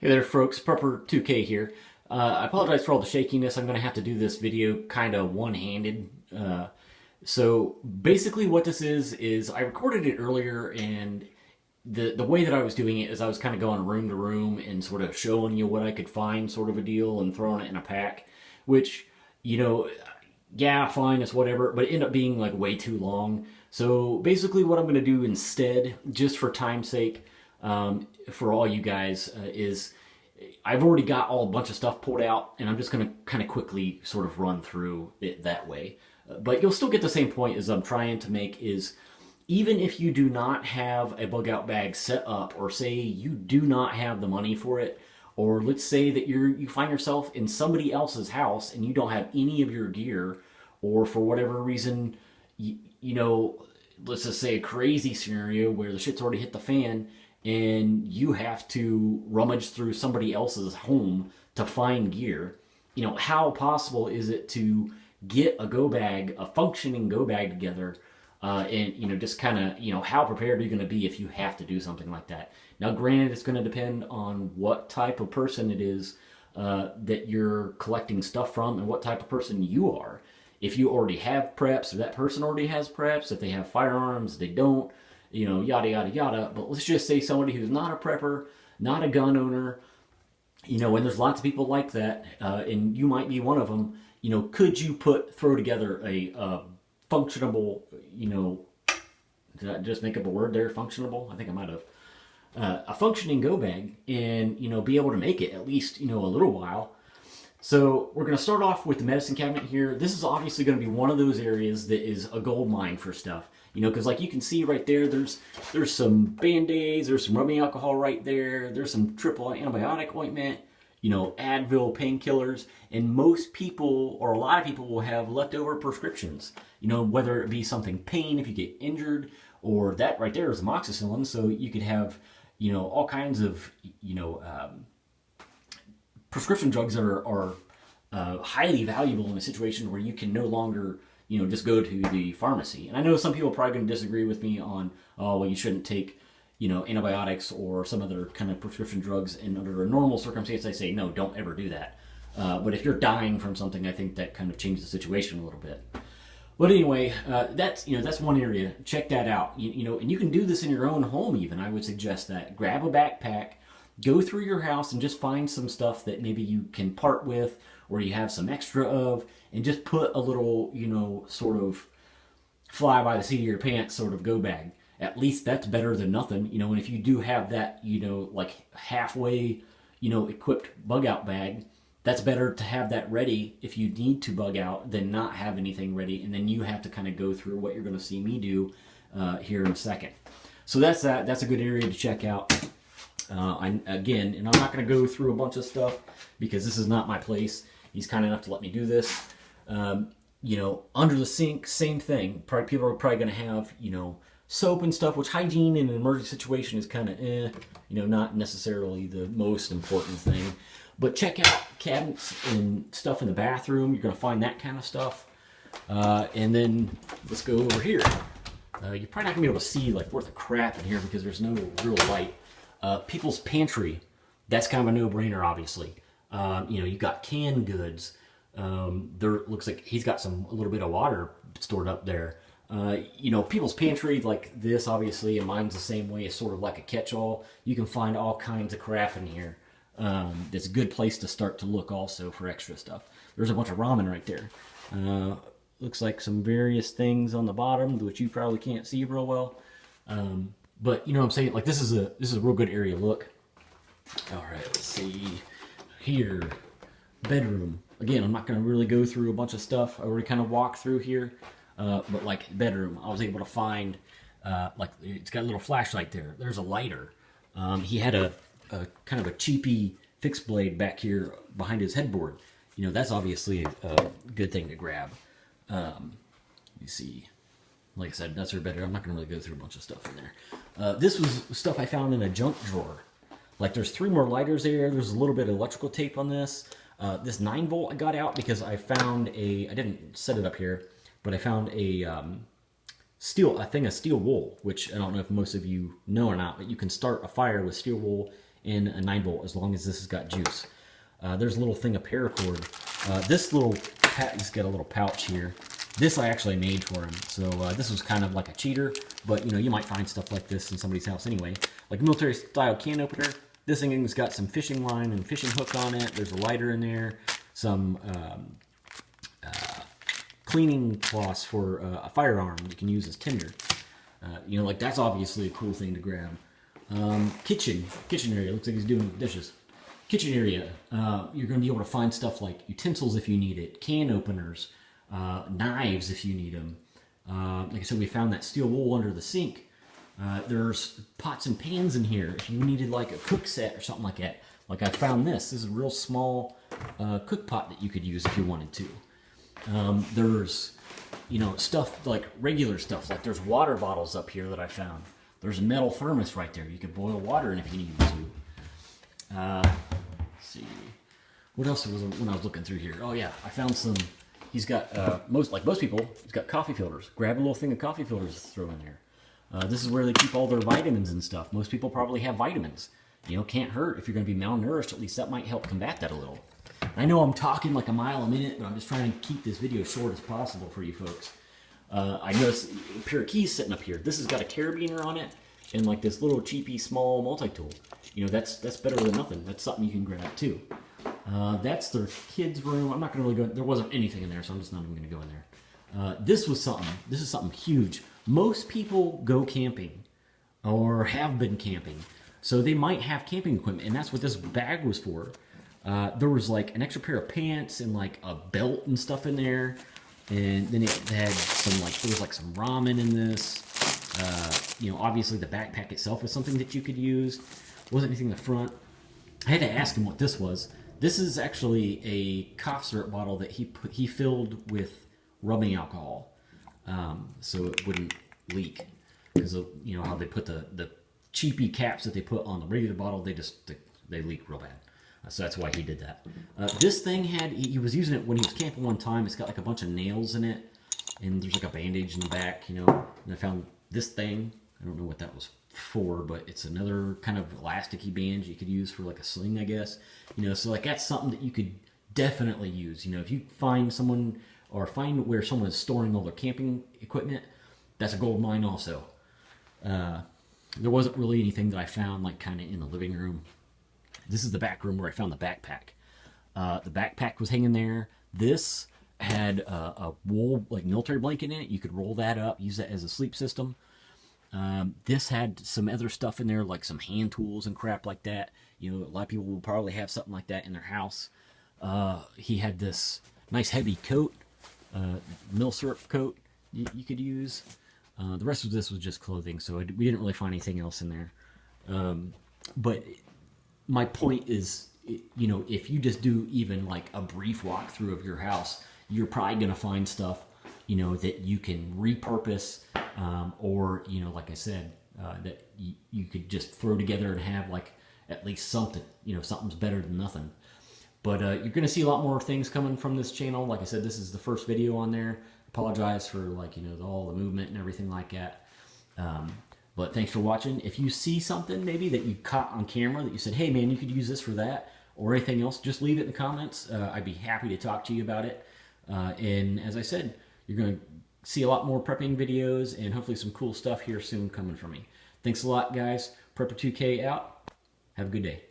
Hey there folks, Prepper2K here. I apologize for all the shakiness. I'm going to have to do this video kind of one-handed. So basically what this is I recorded it earlier, and the way that I was doing it is I was kind of going room to room and sort of showing you what I could find, sort of a deal, and throwing it in a pack, which, you know, yeah, fine, it's whatever, but it ended up being like way too long. So basically what I'm going to do instead, just for time's sake, for all you guys, is I've already got all a bunch of stuff pulled out, and I'm just going to kind of quickly sort of run through it that way. But you'll still get the same point as I'm trying to make is, even if you do not have a bug out bag set up, or say you do not have the money for it, or let's say that you find yourself in somebody else's house and you don't have any of your gear, or for whatever reason, you know, let's just say a crazy scenario where the shit's already hit the fan and you have to rummage through somebody else's home to find gear. You know, how possible is it to get a go bag, a functioning go bag together, and, you know, just kind of, you know, how prepared are you going to be if you have to do something like that? Now, granted, it's going to depend on what type of person it is that you're collecting stuff from, and what type of person you are. If you already have preps, or that person already has preps, if they have firearms, they don't, you know, yada, yada, yada. But let's just say somebody who's not a prepper, not a gun owner, you know, and there's lots of people like that, and you might be one of them. You know, could you throw together a functionable, you know, did I just make up a word there? Functionable? I think I might have. A functioning go bag, and, you know, be able to make it at least, you know, a little while. So we're going to start off with the medicine cabinet here. This is obviously going to be one of those areas that is a gold mine for stuff. You know, because like you can see right there, there's some Band-Aids, there's some rubbing alcohol right there, there's some triple antibiotic ointment, you know, Advil painkillers, and most people, or a lot of people, will have leftover prescriptions. You know, whether it be something pain if you get injured, or that right there is amoxicillin, so you could have, you know, all kinds of, you know, prescription drugs that are highly valuable in a situation where you can no longer, you know, just go to the pharmacy. And I know some people are probably going to disagree with me on, oh, well, you shouldn't take, you know, antibiotics or some other kind of prescription drugs. And under a normal circumstance, I say, no, don't ever do that. But if you're dying from something, I think that kind of changes the situation a little bit. But anyway, that's, you know, that's one area. Check that out. You know, and you can do this in your own home even. I would suggest that. Grab a backpack, go through your house, and just find some stuff that maybe you can part with, or you have some extra of, and just put a little, you know, sort of fly by the seat of your pants sort of go bag. At least that's better than nothing, you know. And if you do have that, you know, like halfway, you know, equipped bug out bag, that's better to have that ready if you need to bug out than not have anything ready, and then you have to kind of go through what you're going to see me do here in a second. So that's that. That's a good area to check out. Again, and I'm not going to go through a bunch of stuff because this is not my place. He's kind enough to let me do this. You know, under the sink, same thing. People are probably going to have, you know, soap and stuff, which hygiene in an emergency situation is kind of, you know, not necessarily the most important thing. But check out cabinets and stuff in the bathroom. You're going to find that kind of stuff. And then let's go over here. You're probably not going to be able to see like worth of crap in here because there's no real light. People's pantry, that's kind of a no-brainer, obviously. You know, you got canned goods. There looks like he's got a little bit of water stored up there. You know, people's pantry like this, obviously, and mine's the same way. It's sort of like a catch-all. You can find all kinds of crap in here. It's a good place to start to look also for extra stuff. There's a bunch of ramen right there. Looks like some various things on the bottom, which you probably can't see real well. But you know what I'm saying? Like this is a real good area to look. All right, let's see here. Bedroom. Again, I'm not going to really go through a bunch of stuff. I already kind of walked through here. But like bedroom, I was able to find, like it's got a little flashlight there. There's a lighter. He had a kind of a cheapy fixed blade back here behind his headboard. You know, that's obviously a good thing to grab. Let me see. Like I said, that's her bedroom. I'm not going to really go through a bunch of stuff in there. This was stuff I found in a junk drawer. Like there's 3 more lighters there. There's a little bit of electrical tape on this. This 9 volt I got out because I found I didn't set it up here, but I found a steel wool, which I don't know if most of you know or not, but you can start a fire with steel wool in a 9-volt as long as this has got juice. There's a little thing of paracord. This little has got a little pouch here. This I actually made for him. So this was kind of like a cheater, but you know, you might find stuff like this in somebody's house anyway. Like a military style can opener. This thing's got some fishing line and fishing hook on it. There's a lighter in there. Some cleaning cloths for a firearm you can use as tinder. You know, like that's obviously a cool thing to grab. Kitchen area. Looks like he's doing dishes. Kitchen area. You're going to be able to find stuff like utensils if you need it, can openers, knives if you need them. Like I said, we found that steel wool under the sink. There's pots and pans in here if you needed like a cook set or something like that. Like I found this. This is a real small cook pot that you could use if you wanted to. There's, you know, stuff like regular stuff. Like there's water bottles up here that I found. There's a metal thermos right there. You could boil water in if you needed to. Let's see. What else was when I was looking through here? Oh yeah, I found some. He's got most people. He's got coffee filters. Grab a little thing of coffee filters to throw in there. This is where they keep all their vitamins and stuff. Most people probably have vitamins. You know, can't hurt if you're going to be malnourished. At least that might help combat that a little. I know I'm talking like a mile a minute, but I'm just trying to keep this video short as possible for you folks. I noticed a pair of keys sitting up here. This has got a carabiner on it and like this little cheapy small multi-tool. You know, that's better than nothing. That's something you can grab too. That's their kids' room. I'm not going to really go. There wasn't anything in there, so I'm just not even going to go in there. This is something huge. Most people go camping or have been camping, so they might have camping equipment, and that's what this bag was for. There was like an extra pair of pants and like a belt and stuff in there, and then it had some like there was like some ramen in this. You know, obviously the backpack itself was something that you could use. There wasn't anything in the front. I had to ask him what this was. This is actually a cough syrup bottle that he filled with rubbing alcohol, so it wouldn't leak. Because you know how they put the cheapy caps that they put on the regular bottle, they leak real bad. So that's why he did that. This thing he was using it when he was camping one time. It's got like a bunch of nails in it, and there's like a bandage in the back, you know. And I found this thing. I don't know what that was for, but it's another kind of elasticy band you could use for like a sling, I guess. You know, so like that's something that you could definitely use. You know, if you find someone or find where someone is storing all their camping equipment, that's a gold mine also. There wasn't really anything that I found like kind of in the living room. This is the back room where I found the backpack. The backpack was hanging there. This had a wool like military blanket in it. You could roll that up, use that as a sleep system. This had some other stuff in there, like some hand tools and crap like that. You know, a lot of people will probably have something like that in their house. He had this nice heavy coat, mill syrup coat you could use. The rest of this was just clothing, so we didn't really find anything else in there. But my point is, you know, if you just do even like a brief walkthrough of your house, you're probably going to find stuff, you know, that you can repurpose, or, you know, like I said, that you could just throw together and have like at least something, you know, something's better than nothing. But you're going to see a lot more things coming from this channel. Like I said, this is the first video on there. Apologize for like, you know, all the movement and everything like that. But thanks for watching. If you see something maybe that you caught on camera that you said, hey man, you could use this for that, or anything else, just leave it in the comments. I'd be happy to talk to you about it. And as I said, you're going to see a lot more prepping videos and hopefully some cool stuff here soon coming from me. Thanks a lot, guys. Prepper2K out. Have a good day.